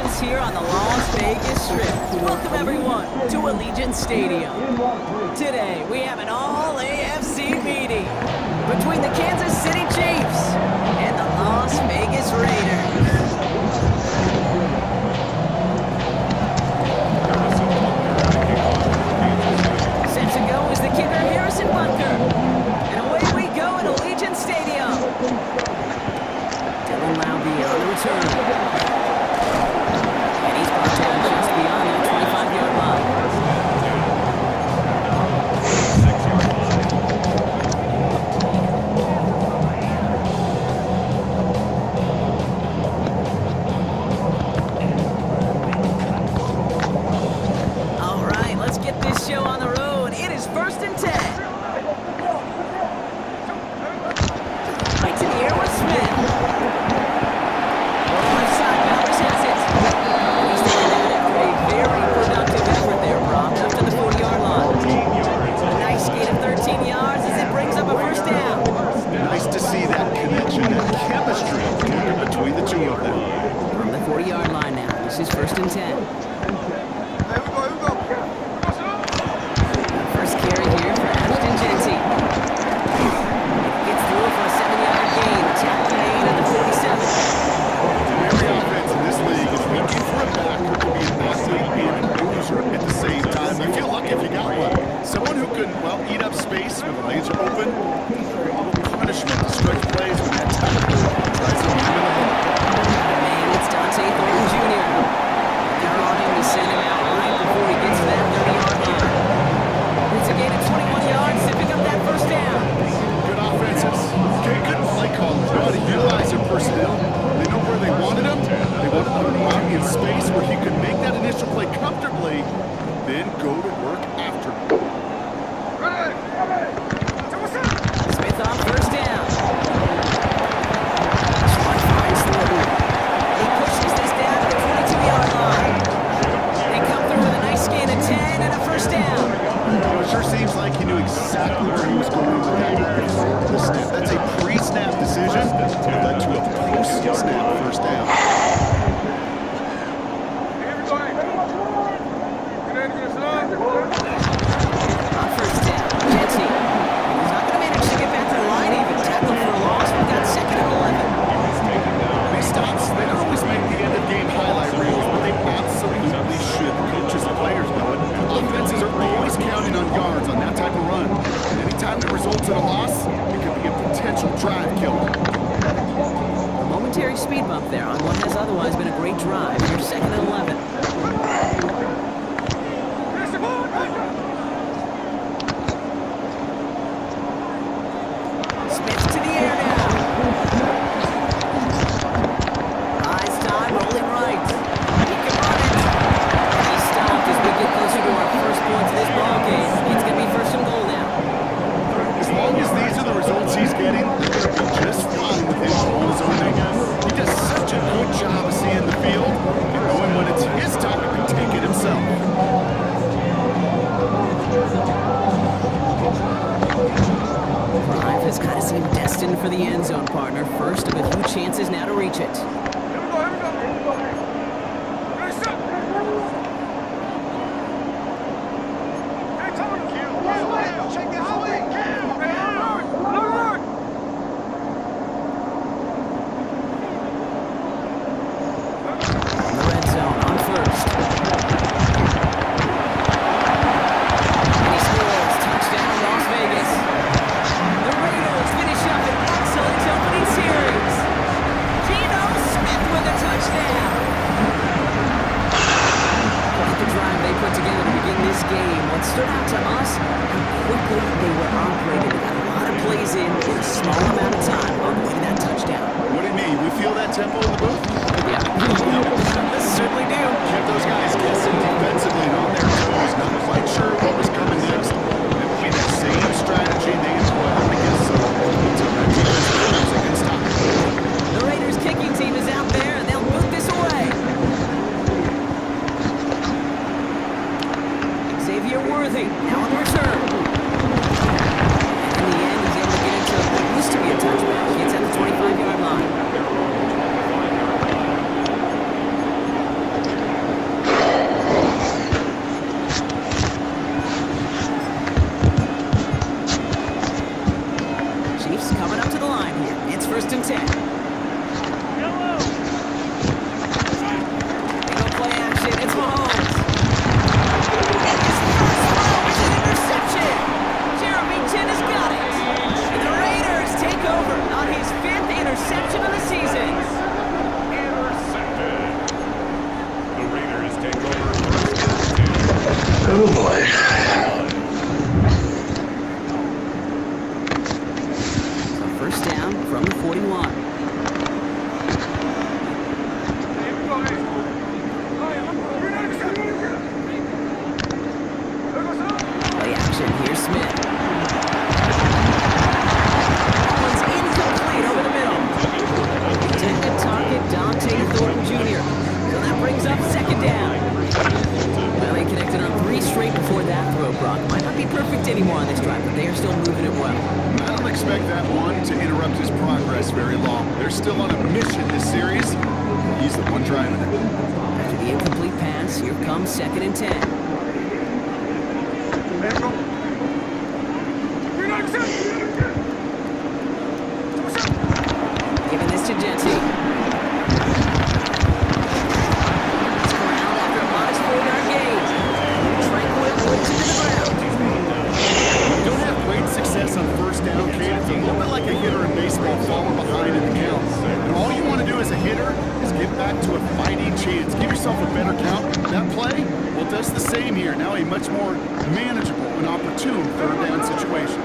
us here on the Las Vegas Strip. Welcome everyone to Allegiant Stadium. Today we have an all-AFC meeting between the Kansas City Chiefs and the Las Vegas Raiders. Set to go is the kicker Harrison Butker. And away we go at Allegiant Stadium. Dylan Laube on the return. Just beyond that 25-yard line. All right, let's get this show on the road. It is 1st and 10. Right to the air with Smith. Left side, Bowers has it. Very productive effort there, Brock, up to the 40-yard line. A nice gain of 13 yards as it brings up a first down. Nice to see that connection, that chemistry between the two of them. From the 40-yard line now, this is 1st and 10. First carry here for Ashton Jeanty. Gets through for a 7-yard gain. Tackle made at the 47. Every offense in this league is looking for a back who can be an athlete and a bruiser at the same time. You feel lucky if you got one. Someone who can, well, eat up space when the lanes are open. Punishment to stretch plays when that tackle tries to move in the hole. Man, it's Dante Thornton Jr. They're on him to send him out right before he gets to that 30-yard line. It's a gain of 21 yards to pick up that first down. Good offenses. Okay, good play callers. Know how to utilize their personnel. They know where they wanted him. They wanted him to run in space where he could make that initial play comfortably, then go to work after. Smith on first down. Sean finds Thornton. He pushes this down to the 22-yard line. They come through with a nice gain of 10 and a first down. It sure seems like he knew exactly where he was going with that snap. That's a pre-snap decision that led to a post-snap first down. On first down, Jeanty. He's not going to manage to get back to the line even. Tackle for a loss. We've got 2nd and 11. These stunts, they don't always make the end-of-game highlight reels, but they absolutely should. The coaches and players know it. Offenses are always counting on yards on that type of run. And anytime it results in a loss, it could be a potential drive killer. A momentary speed bump there on what has otherwise been a great drive. Here's 2nd and 11. Smith to the air now. Eyes time, rolling right. He can run it. He's stopped as we get closer to our first points of this ball game. It's going to be 1st and goal now. As long as these are the results he's getting, they're going to be just fine with him on his own. He does such a good job of seeing the field and knowing when it's his time to take it himself. Drive has kind of seemed destined for the end zone, partner. First of a few chances now to reach it. Oh boy. So first down from the 41. Play action. Here's Smith. That one's incomplete over the middle. Intended target, Dante Thornton Jr. So that brings up second down. Well, they connected on 3 straight before that throw, Brock. Might not be perfect anymore on this drive, but they are still moving it well. I don't expect that one to interrupt his progress very long. They're still on a mission this series. He's the one driving it. After the incomplete pass, here comes second and 10. Giving this to Jesse. It's corralled after a modest 4-yard gain. Tranquil puts it to the ground. When you don't have great success on first down, Kate, it's a little bit like a hitter in baseball falling behind in the count. And all you want to do as a hitter is get back to a fighting chance. Give yourself a better count. That play, well, it does the same here. Now a much more manageable and opportune third down situation.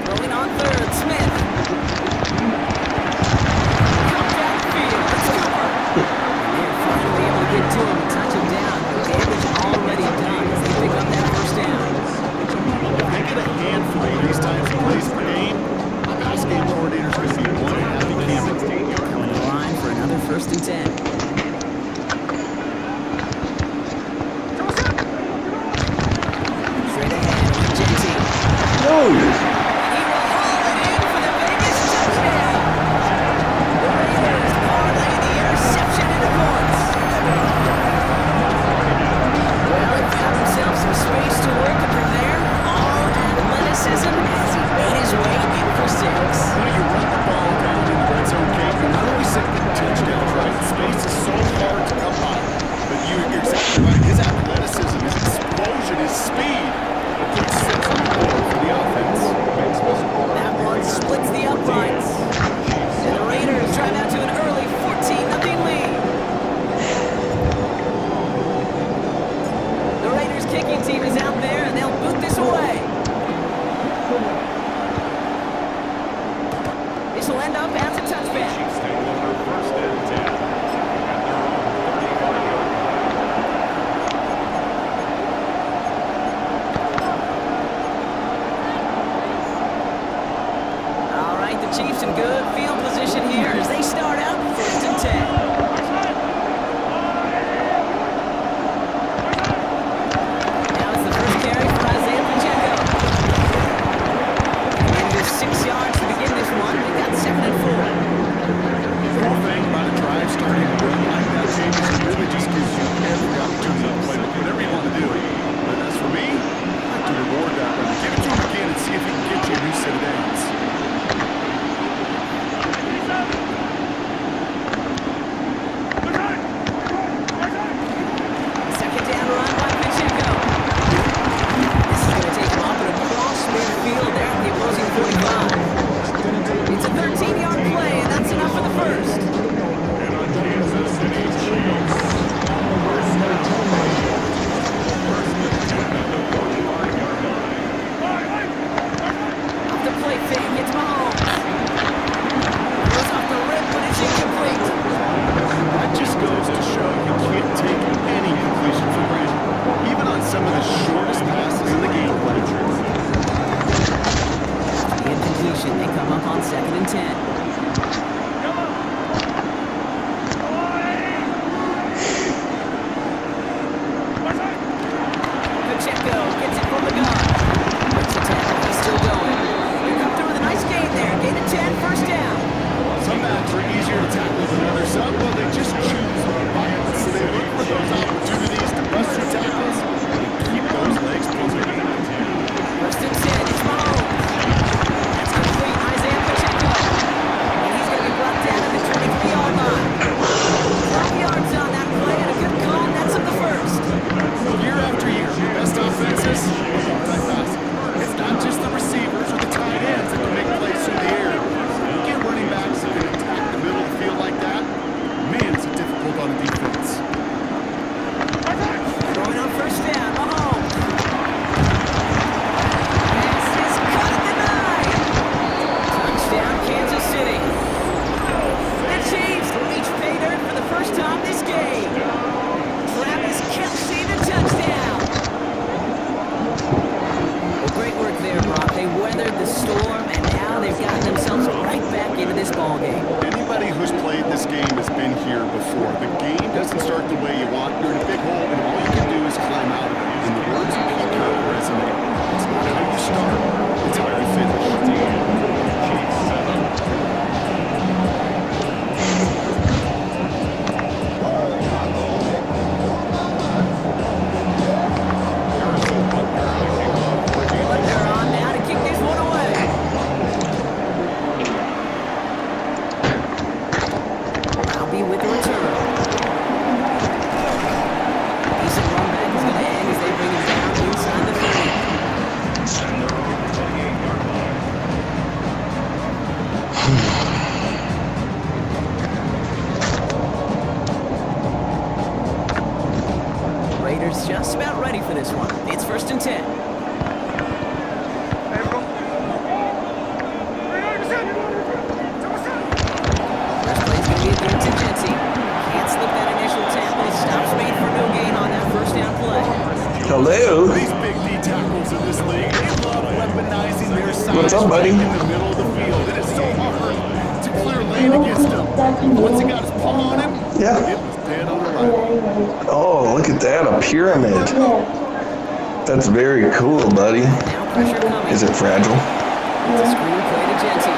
Rolling on third, Smith. Comes downfield. It's Cooper. And they're finally able to get to him and touch him down. The damage already done as they pick up that first down. If they get a handful of these types of plays per game, the pass game coordinator's going to be one happy camping. Coming to the line for another first and 10. Straight ahead with JT. No! He will haul it in for the Vegas touchdown. The Raiders parlay the interception into points. Well, he found himself some space to work, and from there, all athleticism as he made his way in for 6. When you run the ball down in the red zone, Kate, you're not only setting touchdowns, right? Space is so hard to come by. But you're exactly right. His athleticism, his explosion, his speed puts 6 on the board for the offense. The game doesn't start the way you want. You're in a big hole, and all you can do is climb out of it. In the words of Pete Carroll resonate, it's not how you start, it's how you finish. They're on now to kick this one away. I'll be with the return. Decent run back is going to end as they bring him down inside the 30. Raiders just about ready for this one. It's 1st and 10. First play's going to be a third to Jency. Can't slip that initial tackle. Stops made for no gain on that first down play. Hello. These big D tackles in this league, they love weaponizing their size What's up, buddy? in the middle of the field. It is so hard to clear lane against him. Once he got his palm on him, Yeah. it was dead on arrival. Oh, look at that, a pyramid. That's very cool, buddy. Now pressure coming. Is it fragile? It's a screen play to Jency.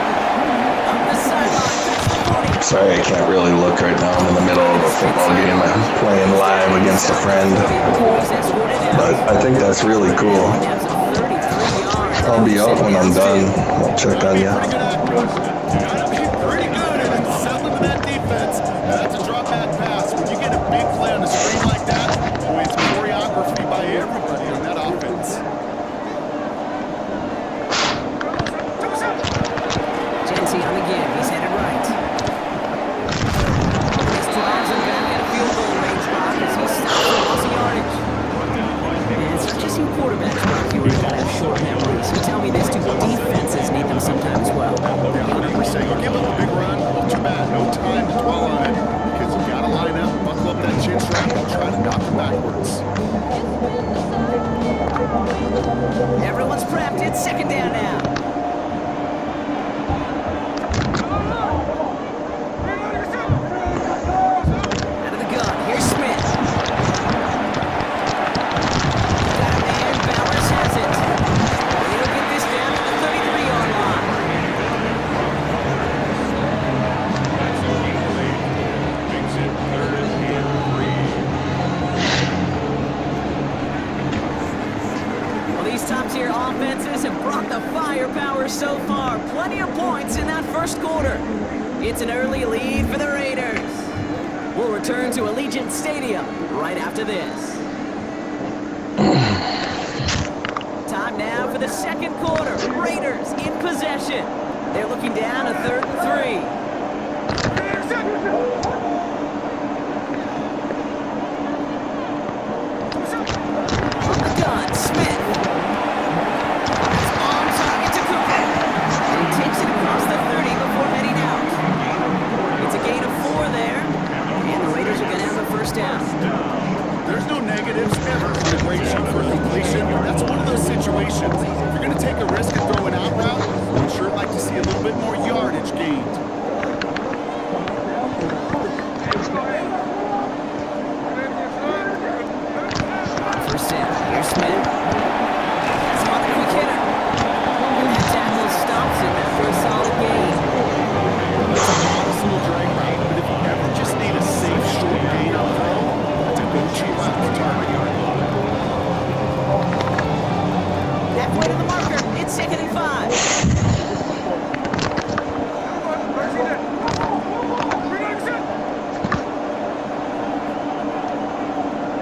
Up the sideline. That's the 40. Sorry, I can't really look right now. I'm in the middle of a football game. I'm playing live against a friend. But I think that's really cool. That's a 33 yards. I'll be up when I'm done. I'll check on you. Pretty good accuracy. Gotta be pretty good at settling that defense. That's a drop back pass. When you get a big play on a screen like that, boy, it's choreography by everybody on that offense. Jency on the give. He's headed right. This drives him back at a field goal range spot as he stops for loss of yardage. And it's not just in quarterbacks, Brock. You already got to have short memories. So tell me this too. Defenses need them sometimes as well. Yeah, 100%. You give up a big run, ultra bad, no time to dwell on it because you've got to line up, buckle up that chin strap, and try to knock them backwards. Everyone's prepped. It's 2nd down now. Out of the gun. Here's Smith. Got a man. Bowers has it. He'll get this down to the 33-yard line. Well, these top-tier offenses have brought the firepower so far. Plenty of points in that first quarter. It's an early lead for the Raiders. We'll return to Allegiant Stadium right after this. Time now for the second quarter. Raiders in possession. They're looking down a 3rd and 3. On the gun, Smith. That's on target to Cooper. And he takes it across the 30 before heading out. It's a gain of 4 there. And the Raiders are going to have the first down. There's no negatives ever on a great shoot for a completion. That's one of those situations. If you're going to take a risk and throw an out route, I'd sure like to see a little bit more yardage gained. First down. Here's Smith. That's on the quick hitter. And that tackle stops him after a solid gain. It's a possible drag route, but if you ever just need a safe short gain on throw, that's a good cheap out for target yard. Halfway to the marker. It's 2nd and 5.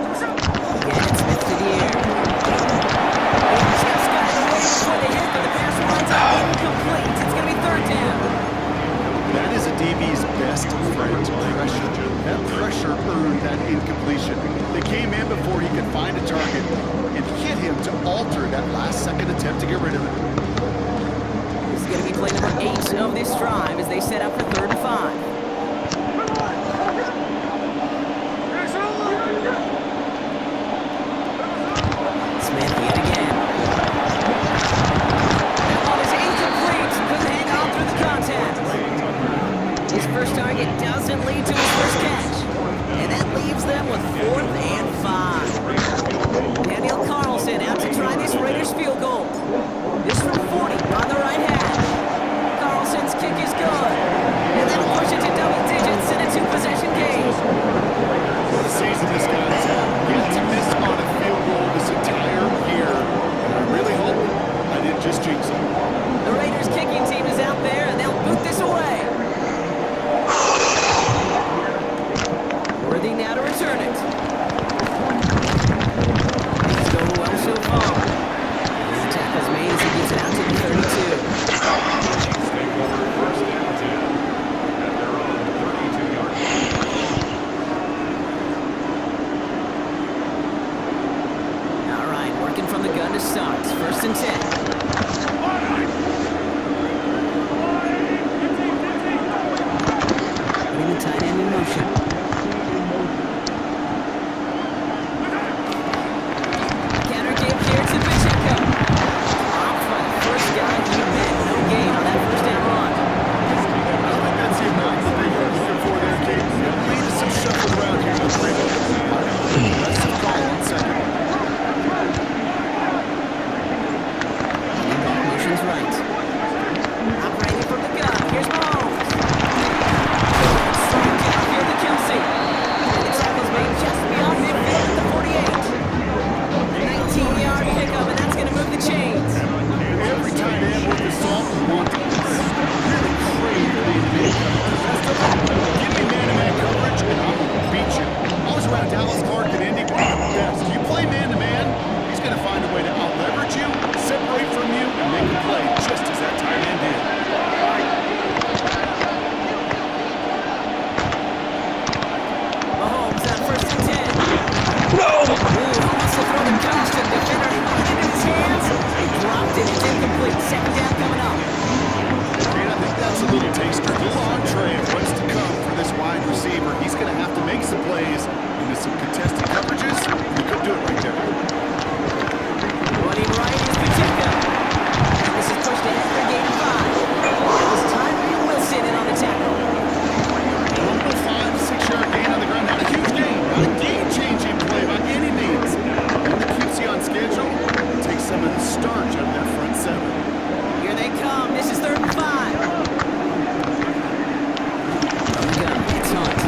Again, it's Smith to the air. He's got Scott away before they hit, but the pass winds up incomplete. It's going to be 3rd down. That is a DB's best friend, pressure. That pressure earned that incompletion. They came in before he could find a target and hit him to alter that last-second attempt to get rid of it. This is going to be play number 8 of this drive as they set up for 3rd and 5. Smith yet again. That ball is incomplete. Couldn't hang on through the contact. His first target doesn't lead to his first catch. with 4th and 5. Daniel Carlson out to try this Raiders field goal. This from 40 on the right hash. Carlson's kick is good. And that'll push it to double digits in a 2-possession game. What a season this guy's had. Yet to miss on a field goal this entire year. And I really hope I didn't just jinx him. The Raiders kicking team is out there, and they'll boot this away. Worthy now to return it. Things go well so far. The tackle's made as he gets it out to the 32. All right, working from the gun to start. It's 1st and 10. Putting the tight end in motion. Counter give here to Pacheco. Off by the first guy he met. No gain on that 1st down run. I think that's the amount that they were looking for there, Kate. Lead to some shuffle around here in the playbook. That's the call on second. Motion's right. Operating from the gun. Here's Mahomes. Straight downfield to Kelsey. And the tackle's made just beyond midfield at the 48. 19-yard pickup, and that's going to move the chains. Every tight end with the salt and want to really crave the man coverage. Give me man-to-man coverage, and I'm going to beat you. I was around Dallas Clark and Indy, one of the best. You play man-to-man, he's going to find a way to out-leverage you, separate from you, and make a play just as that tight end did. Mahomes on 1st and 10. No! Ooh, he must have thrown the coach to the defender. He had it in his hands. He dropped it. It's incomplete. 2nd down coming up. And I think that's a little taster, a little entree of what's to come for this wide receiver. He's going to have to make some plays into some contested coverages. He could do it right there. Running right is Pacheco. And this is pushed ahead for game 5. That was Tyree Wilson in on the tackle. 5 to 6 yard gain on the ground. Not a huge gain. Not a game-changing play by any means. And the QC on schedule takes some of the starch out of their front 7. Here they come. This is 3rd and 5. It's Hunt.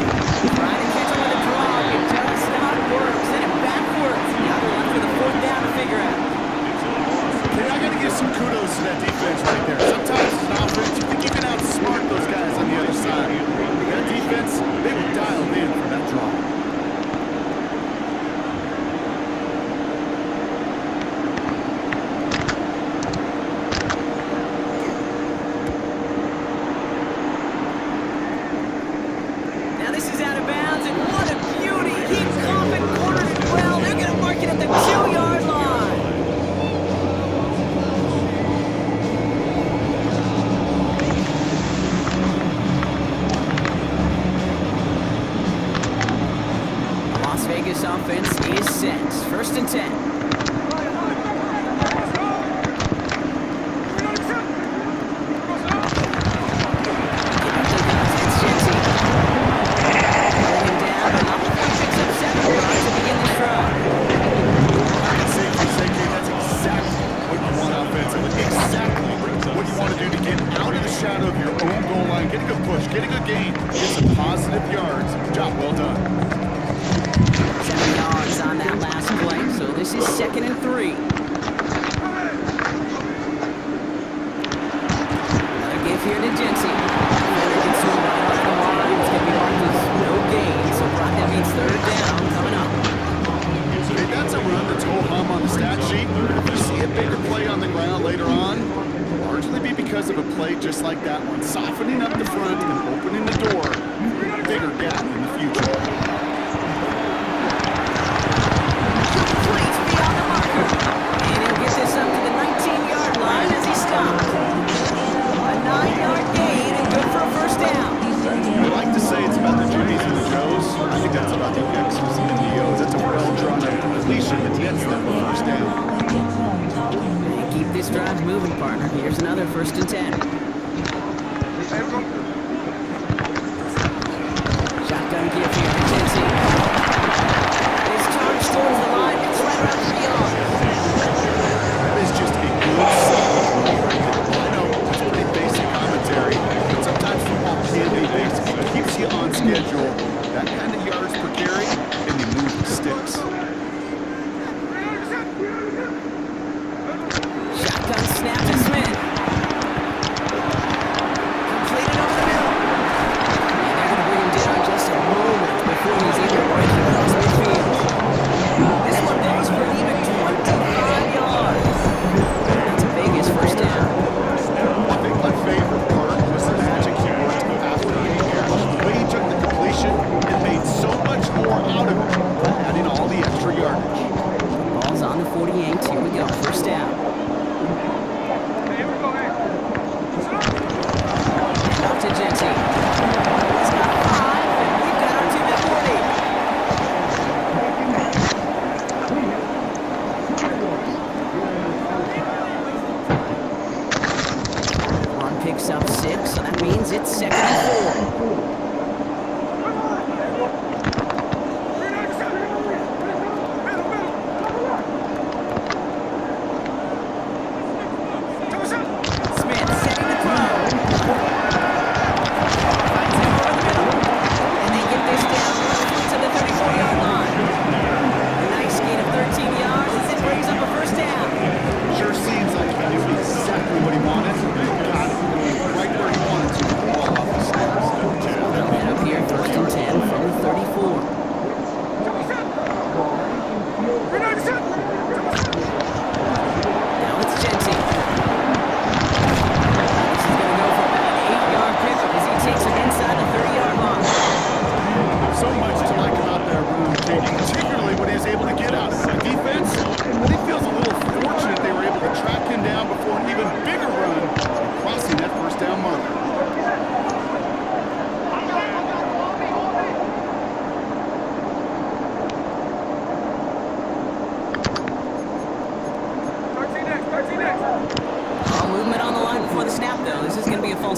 Trying to catch him with a draw. It does not work. Send him backwards. Now they're left with a 4th down to figure out. Okay, I got to give some kudos to that defense right there. Sometimes as an offense, you think you can outsmart those guys on the other side. But that defense, they were dialed in for that draw. Now this is out of bounds, and what a beauty! He Coffin cornered it well. They're going to mark it at the 2-yard line. Las Vegas offense is set. 1st and 10. Shadow of your own goal line, get a good push, get a good gain, get some positive yards. Job well done. 7 yards on that last play, so this is 2nd and 3. Another give here to Jency. Defender gets to him right on the line. It's going to be marked as no gain, so that means 3rd down coming up. Hey, that's a run that's ho-hum on the stat sheet. If you see a bigger play on the ground later on, largely be because of a play just like that one, softening up the front and opening the door for a bigger gap in the future. Complete beyond the marker. And he'll get this up to the 19-yard line as he stopped. A 9-yard gain and good for a 1st down. I like to say it's about the Jimmies and the Joes. I think that's about the X's and the O's. That's a well-drawn-out completion that gets them the 1st down. Keep this drive moving, partner. Here's another 1st and 10. Shotgun give here to Jency.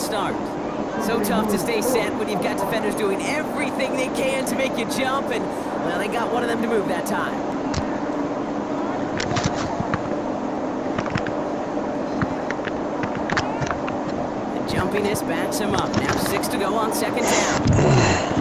start. So tough to stay set when you've got defenders doing everything they can to make you jump, and, well, they got one of them to move that time. The jumpiness backs him up. Now 6 to go on second down.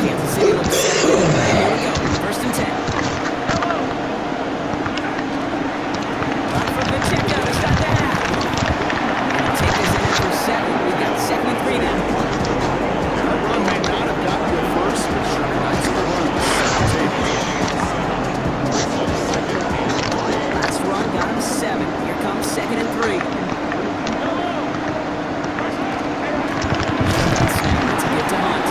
Kansas City looks set to get it ready. Here we go. 1st and 10. Run for Pacheco to start the half. Take this in after 7. We've got 2nd and 3 now. That run may not have gotten to the first, but sure, nice run. Last run got him 7. Here comes 2nd and 3. It's a good to Hunt.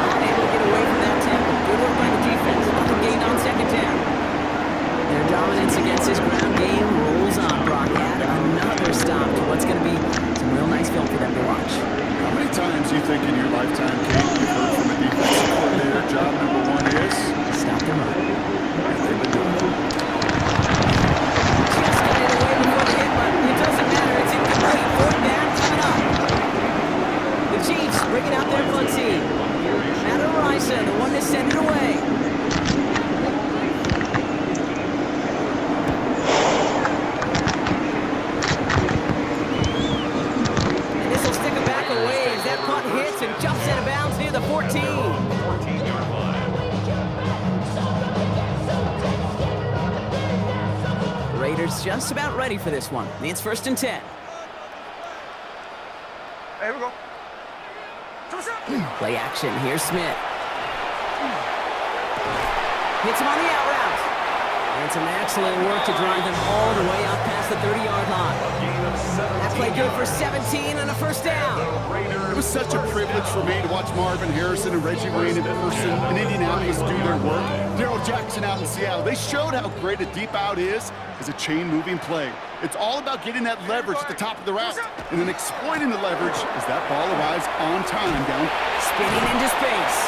Unable to get away from that tackle. Good work by the defense. Nothing gained on 2nd down. Their dominance against his ground game rolls on. Brock add another stop to what's going to be some real nice film for them to watch. How many times do you think in your lifetime, Kate, you've heard from a defensive coordinator, job number 1 is? Stop the run. They've been doing it. Just got it away before the hit button. It doesn't matter. It's incomplete. 4th down coming up. The Chiefs bringing out their punt team. Matt Arisa, the one to send it away. And this will stick him back away as that punt hits and jumps out of bounds near the 14. 14-yard line. Raiders just about ready for this one. It's 1st and 10. Here we go. Play action. Here's Smith. Hits him on the out route. And some excellent work to drive them all the way up past the 30-yard line. That play good for 17 and a 1st down. It was such a privilege for me to watch Marvin Harrison and Reggie Wayne in person in Indianapolis do their work. Darrell Jackson out in Seattle. They showed how great a deep out is as a chain-moving play. It's all about getting that leverage at the top of the route and then exploiting the leverage as that ball arrives on time down. Spinning into space.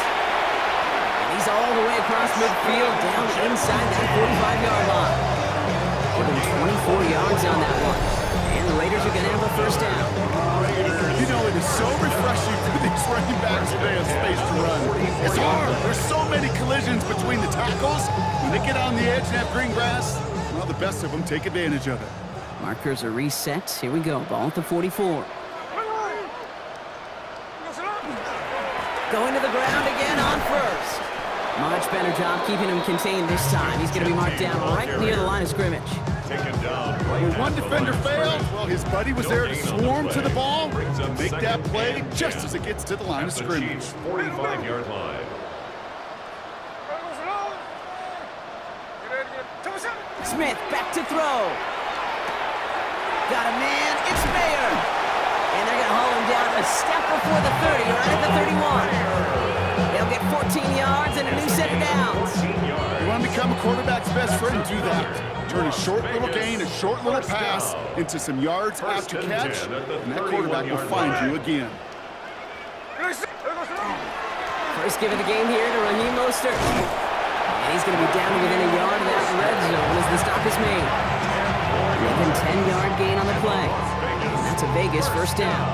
And he's all the way across midfield down inside that 45-yard line. More than 24 yards on that one. And the Raiders are going to have a 1st down. You know, it is so refreshing for these running backs when they have space to run. It's hard. There's so many collisions between the tackles. When they get on the edge and have green grass, well, the best of them take advantage of it. Markers are reset. Here we go. Ball at the 44. Going to the ground again on 1st. Much better job keeping him contained this time. He's going to be marked down right near the line of scrimmage. Taken down. When one defender failed, well, his buddy was there to swarm to the ball, make that play just as it gets to the line of The scrimmage. Chiefs' 45-yard line. Smith back to throw. Got a man. It's Mayer. And they're going to haul him down a step before the 30, right at the 31. They'll get 14 yards and a new set of downs. You want to become a quarterback's best friend, do that. Turn a short little gain, a short little pass into some yards after catch, and that quarterback will find you again. First give of the game here to Raheem Mostert. And he's going to be down within a yard of that red zone as the stop is made. Even 10-yard gain on the play. And that's a Vegas 1st down.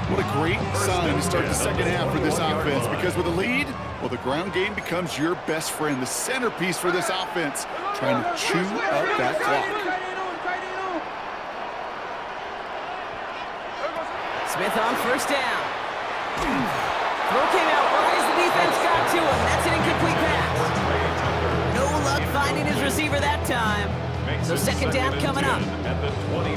What a great sign to start the second half for this offense, because with a lead, well, the ground game becomes your best friend, the centerpiece for this offense, trying to chew up that clock. Smith on 1st down. Throw came out right as the defense got to him. That's an incomplete pass. No luck finding his receiver that time. So 2nd down coming up.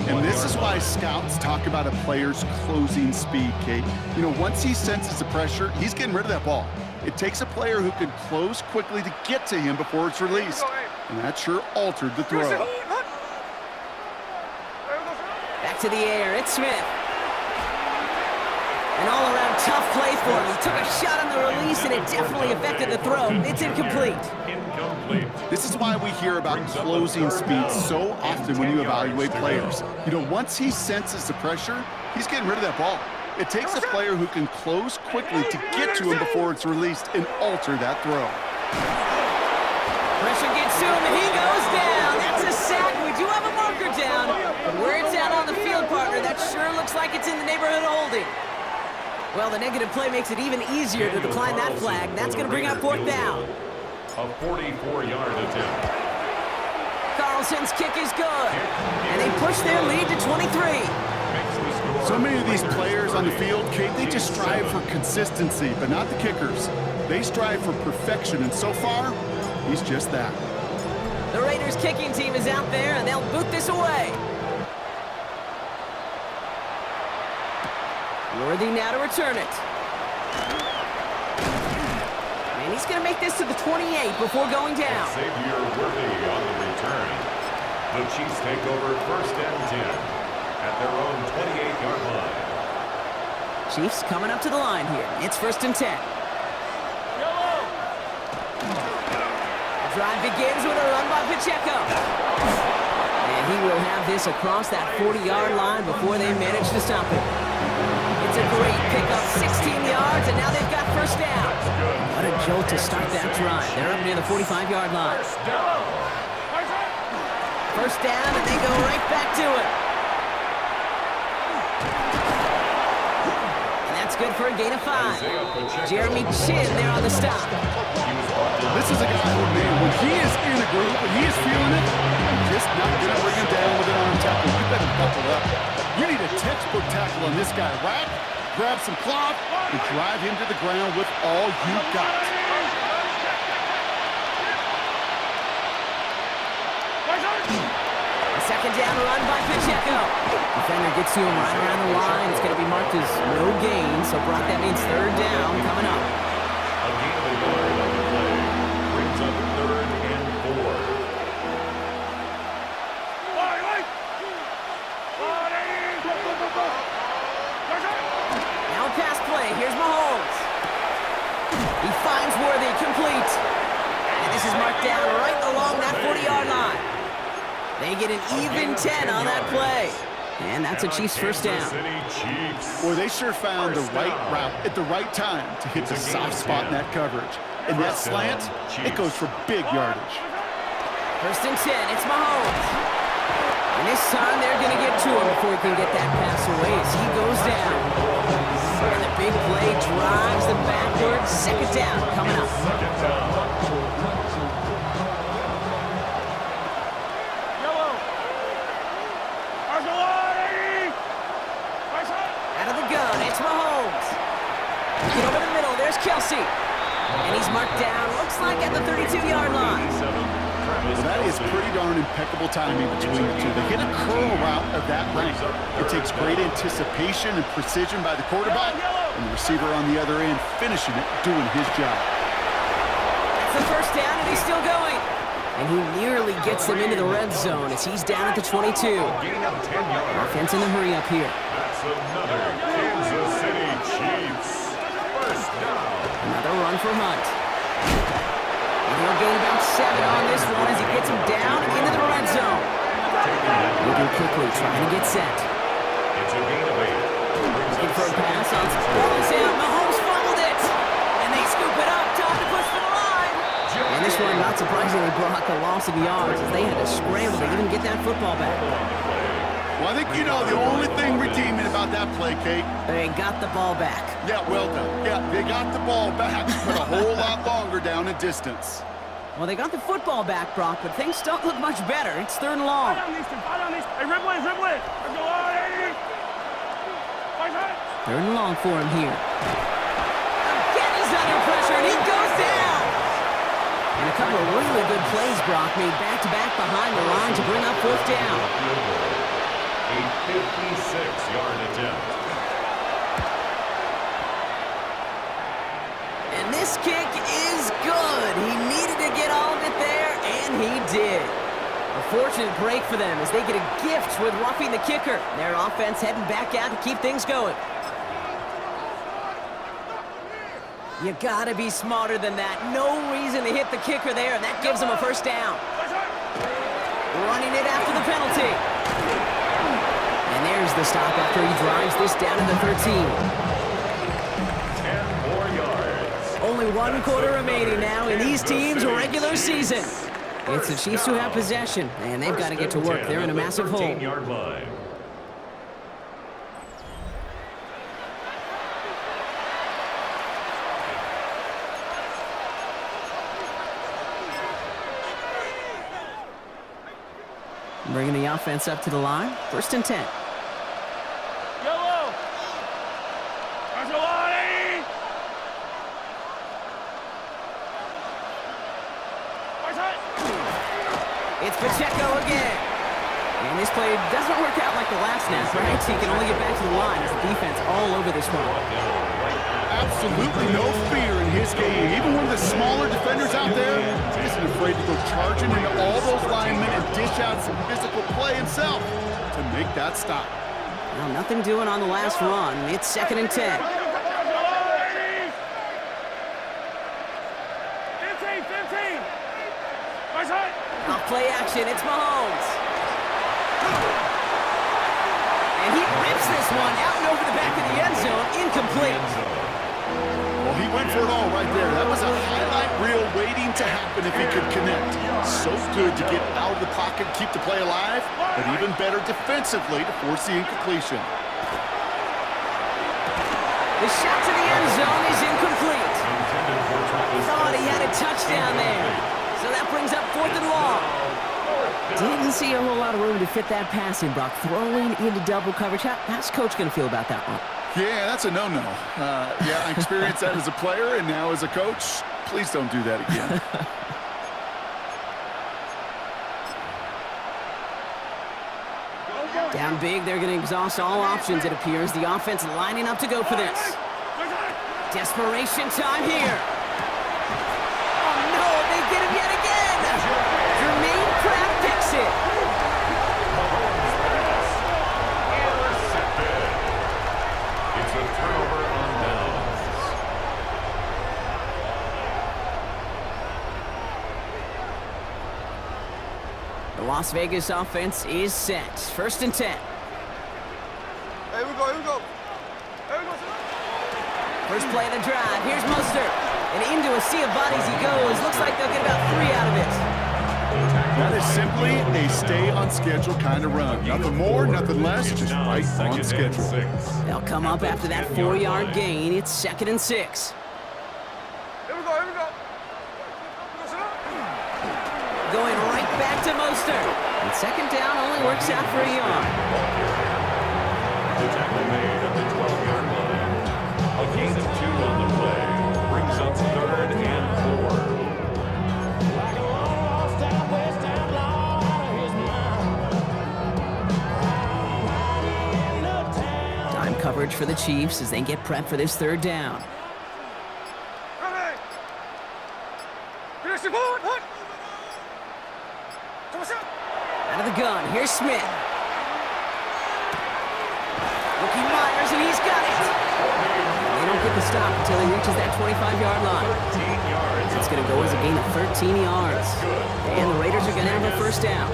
And this is why scouts talk about a player's closing speed, Kate. You know, once he senses the pressure, he's getting rid of that ball. It takes a player who can close quickly to get to him before it's released. And that sure altered the throw. Back to the air. It's Smith. An all-around tough play for him. He took a shot on the release, and it definitely affected the throw. It's incomplete. This is why we hear about closing speed so often when you evaluate players. You know, once he senses the pressure, he's getting rid of that ball. It takes a player who can close quickly to get to him before it's released and alter that throw. Pressure gets to him, and he goes down. That's a sack. We do have a marker down. But where it's at on the field, partner, that sure looks like it's in the neighborhood of holding. Well, the negative play makes it even easier to decline that flag. That's going to bring up 4th down. A 44-yard attempt. Carl Wilson's kick is good. And they push their lead to 23. So many of these players on the field, Kate, they just strive for consistency, but not the kickers. They strive for perfection, and so far, he's just that. The Raiders kicking team is out there, and they'll boot this away. Worthy now to return it. And he's going to make this to the 28 before going down. Xavier Worthy on the return. The Chiefs take over first and 10 at their own 28-yard line. Chiefs coming up to the line here. It's first and 10. The drive begins with a run by Pacheco. And he will have this across that 40-yard line before they manage to stop it. It's a great pickup, 16 yards, and now they've got first down. What a jolt to start that drive. They're up near the 45-yard line. First down, and they go right back to it. And that's good for a gain of 5. Jeremy Chin there on the stop. This is a guy who, man, when he is in a group, when he is feeling it, just not going to bring him down with an arm tackle. You better buckle up. You need a textbook tackle on this guy, right? Grab some cloth and drive him to the ground with all you got. A second down run by Pacheco. Defender gets to him right around the line. It's going to be marked as no gain, so Brock, that means third down coming up. A gain of a yard on the play brings up third and 4. Now a pass play. Here's Mahomes. He finds Worthy, complete. And this is marked down right along that 40-yard line. They get an even 10 on that play. And that's a Chiefs first down. Boy, they sure found the right route at the right time to hit the soft spot in that coverage. And that slant, it goes for big yardage. First and 10, it's Mahomes. And this time they're going to get to him before he can get that pass away as he goes down. And the big play drives them backwards. Second down coming up. Out of the gun, it's Mahomes. Get over the middle, there's Kelsey. And he's marked down, looks like at the 32-yard line. Well, that is pretty darn impeccable timing between the two. They hit a curl route of that length. It takes great anticipation and precision by the quarterback, and the receiver on the other end finishing it, doing his job. That's the first down, and he's still going. And he nearly gets them into the red zone as he's down at the 22. Offense in the hurry up here. That's another Kansas City Chiefs first down. Another run for Hunt. And he'll gain about 7 on this one as he gets him down into the red zone. Moving quickly, trying to get set. It's a gain of 8. Looking for a pass on ball is out. Mahomes fumbled it. And they scoop it up. Time to push for the line. And this one, not surprisingly, brought the loss of yards as they had to scramble to even get that football back. Well, I think you know the only thing redeeming about that play, Kate. They got the ball back. Yeah, well done. Yeah, they got the ball back, but a whole lot longer down in distance. Well, they got the football back, Brock, but things don't look much better. It's third and long. Third and long for him here. Again, he's under pressure, and he goes down. And a couple of really good plays, Brock, made back-to-back behind the line to bring up fourth down. A 56-yard attempt. And this kick is good. He needed to get all of it there, and he did. A fortunate break for them as they get a gift with roughing the kicker. Their offense heading back out to keep things going. You gotta be smarter than that. No reason to hit the kicker there, and that gives them a first down. Running it after the penalty. And there's the stop after he drives this down to the 13. 10 more yards. Only one quarter remaining now in these teams' regular season. It's the Chiefs who have possession, and they've got to get to work. They're in a massive hole. 13-yard line. Bringing the offense up to the line. 1st and 10. Yellow! Arsolani! It's Pacheco again. And this play doesn't work out like the last snap, right? He can only get back to the line as the defense all over this one. Absolutely no fear in his game. Even one of the smaller defenders out there isn't afraid to go charging into all those linemen and dish out some physical play himself to make that stop. Well, nothing doing on the last run. It's 2nd and 10. 15! Off play action, it's Mahomes. And he rips this one out and over the back of the end zone. Incomplete. Well, he went for it all right there. That was a highlight reel waiting to happen if he could connect. So good to get out of the pocket, keep the play alive, but even better defensively to force the incompletion. The shot to the end zone is incomplete. Thought he had a touchdown there. So that brings up 4th and long. Didn't see a whole lot of room to fit that pass in, Brock. Throwing into double coverage. How's Coach going to feel about that one? Yeah, that's a no-no. Yeah, I experienced that as a player, and now as a coach, please don't do that again. Down big, they're going to exhaust all options, it appears. The offense lining up to go for this. Desperation time here. Oh, no, they get him yet again. Jermaine Pratt picks it. It's a turnover on downs. The Las Vegas offense is set. 1st and 10. Here we go. First play of the drive. Here's Mostert. And into a sea of bodies he goes. Looks like they'll get about 3 out of it. That is simply a stay-on-schedule kind of run. Nothing more, nothing less, just right on schedule. They'll come up after that 4-yard gain. It's 2nd and 6. Here we go. Going right back to Mostert. And 2nd down only works out for a yard. The tackle made at the 12-yard line. A gain of 2 on the play brings up 3rd and 4. Time coverage for the Chiefs as they get prepped for this 3rd down. Out of the gun, here's Smith. Rookie Myers, and he's got it. They don't get the stop until he reaches that 25-yard line. It's going to go as a gain of 13 yards. And the Raiders are going to have a 1st down.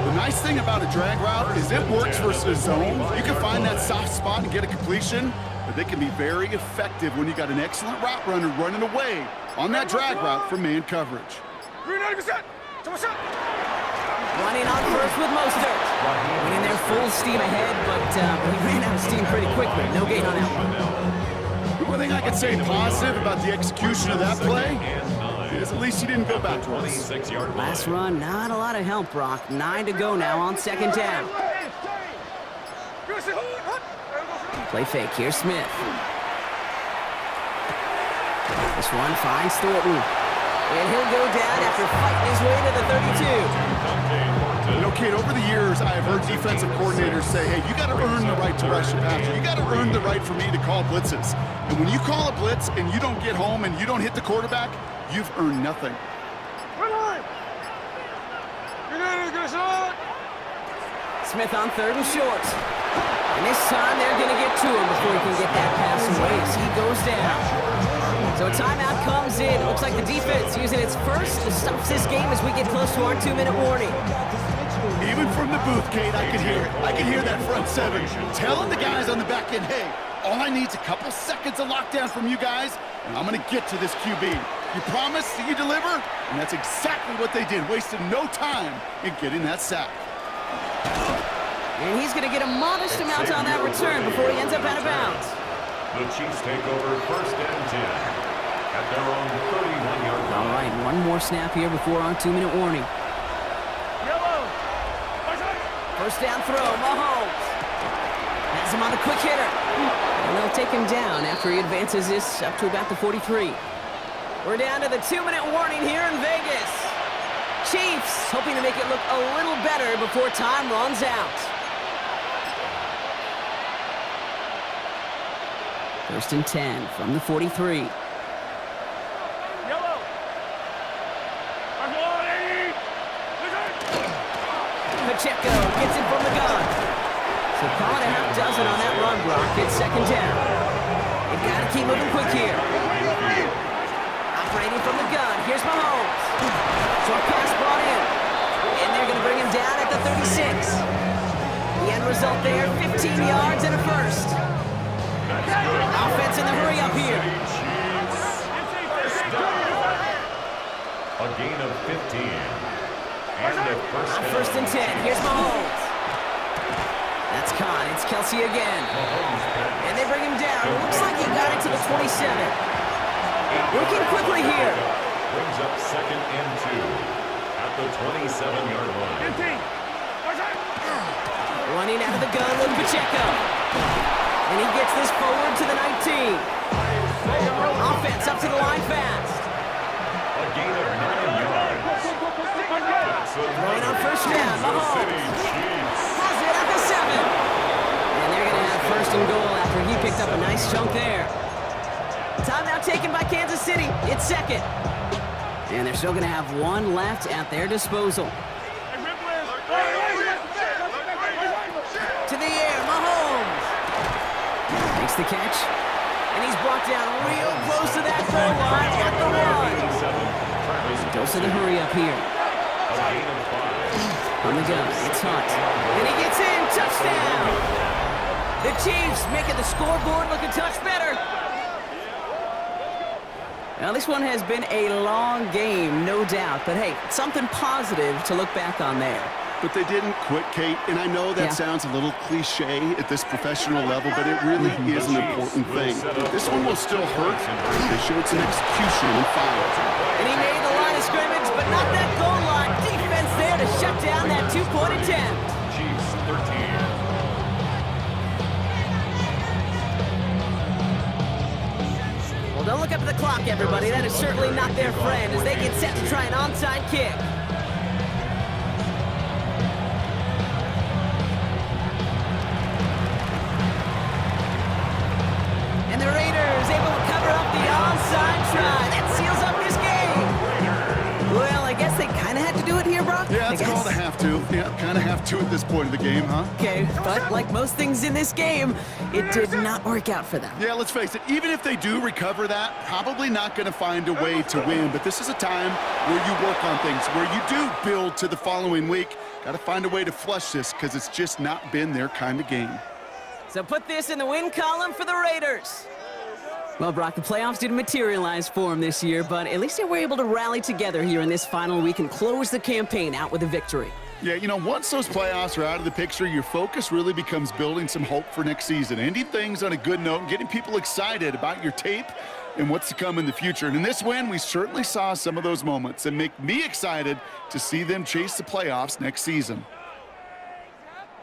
The nice thing about a drag route is it works versus zone. You can find that soft spot and get a completion, but they can be very effective when you got an excellent route runner running away on that drag route from man coverage. Running on first with Mostert. Went in there full steam ahead, but he ran out of steam pretty quickly. No gain on that one. One thing I can say positive about the execution of that play is at least he didn't go backwards. Last run, not a lot of help, Brock. 9 to go now on 2nd down. Play fake, here's Smith. This one finds Thornton. And he'll go down after fighting his way to the 32. You know, Kate, over the years, I've heard defensive coordinators say, hey, you got to earn the right to rush the passer. You got to earn the right for me to call blitzes. And when you call a blitz and you don't get home and you don't hit the quarterback, you've earned nothing. Smith on 3rd and short. And this time they're going to get to him before he can get that pass away as he goes down. So a timeout comes in. Looks like the defense using its first to stop this game as we get close to our 2-minute warning. Even from the booth, Kate, I could hear it. I could hear that front 7 telling the guys on the back end, hey, all I need is a couple seconds of lockdown from you guys, and I'm going to get to this QB. You promise, you deliver, and that's exactly what they did, wasting no time in getting that sack. And he's going to get a modest amount on that return before he ends up out of bounds. The Chiefs take over 1st and 10 at their own 31-yard line. All right, one more snap here before our 2-minute warning. Yellow! First down throw, Mahomes. Has him on a quick hitter. And they'll take him down after he advances this up to about the 43. We're down to the 2-minute warning here in Vegas. Chiefs hoping to make it look a little better before time runs out. First and 10 from the 43. Yellow. Pacheco gets it from the gun. So call it a half dozen on that run block. It's second down. They've got to keep moving quick here. Operating from the gun. Here's Mahomes. Short pass brought in. And they're going to bring him down at the 36. The end result there, 15 yards and a first. Offense in the hurry up here. A gain of 15. And a First and 10. Here's Mahomes. That's caught. It's Kelsey again. And they bring him down. Looks like he got it to the 27. Working quickly here. Brings up second and 2 at the 27-yard line. 15. Running out of the gun with Pacheco. And he gets this forward to the 19. Offense up to the line fast. A gain of 9 yards. Throwing on first down, Mahomes. Has it at the 7. And they're going to have first and goal after he picked up a nice chunk there. Timeout taken by Kansas City. It's second. And they're still going to have one left at their disposal. To the air, Mahomes. Makes the catch. And he's brought down real close to that goal line at the 1. Goes to the hurry up here. On the gun, it's Hunt. And he gets in, touchdown! The Chiefs making the scoreboard look a touch better. Now, this one has been a long game, no doubt. But, hey, something positive to look back on there. But they didn't quit, Kate, and I know that sounds a little cliche at this professional level, but it really is an important thing. This one will still hurt. They showed some execution and fire. And he made the line of scrimmage, but not that goal line. Defense there to shut down that two-point attempt. Chiefs 13. Well, don't look up at the clock, everybody. That is certainly not their friend as they get set to try an onside kick. And the Raiders able to cover up the onside try. That seals up this game. Well, I guess they kind of had to do it here, Brock. Yeah, it's called a have to. Yeah, kind of have to at this point of the game, huh? Okay, but like most things in this game, it did not work out for them. Yeah, let's face it, even if they do recover that, probably not going to find a way to win. But this is a time where you work on things, where you do build to the following week. Got to find a way to flush this because it's just not been their kind of game. So put this in the win column for the Raiders. Well, Brock, the playoffs didn't materialize for them this year, but at least they were able to rally together here in this final week and close the campaign out with a victory. Yeah, you know, once those playoffs are out of the picture, your focus really becomes building some hope for next season, ending things on a good note, and getting people excited about your tape and what's to come in the future. And in this win, we certainly saw some of those moments and make me excited to see them chase the playoffs next season.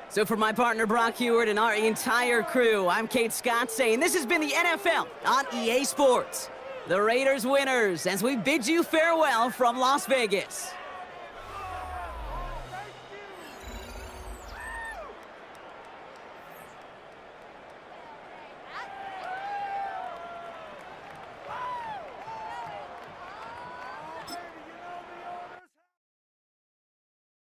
So for my partner, Brock Huard, and our entire crew, I'm Kate Scott saying this has been the NFL on EA Sports. The Raiders winners as we bid you farewell from Las Vegas.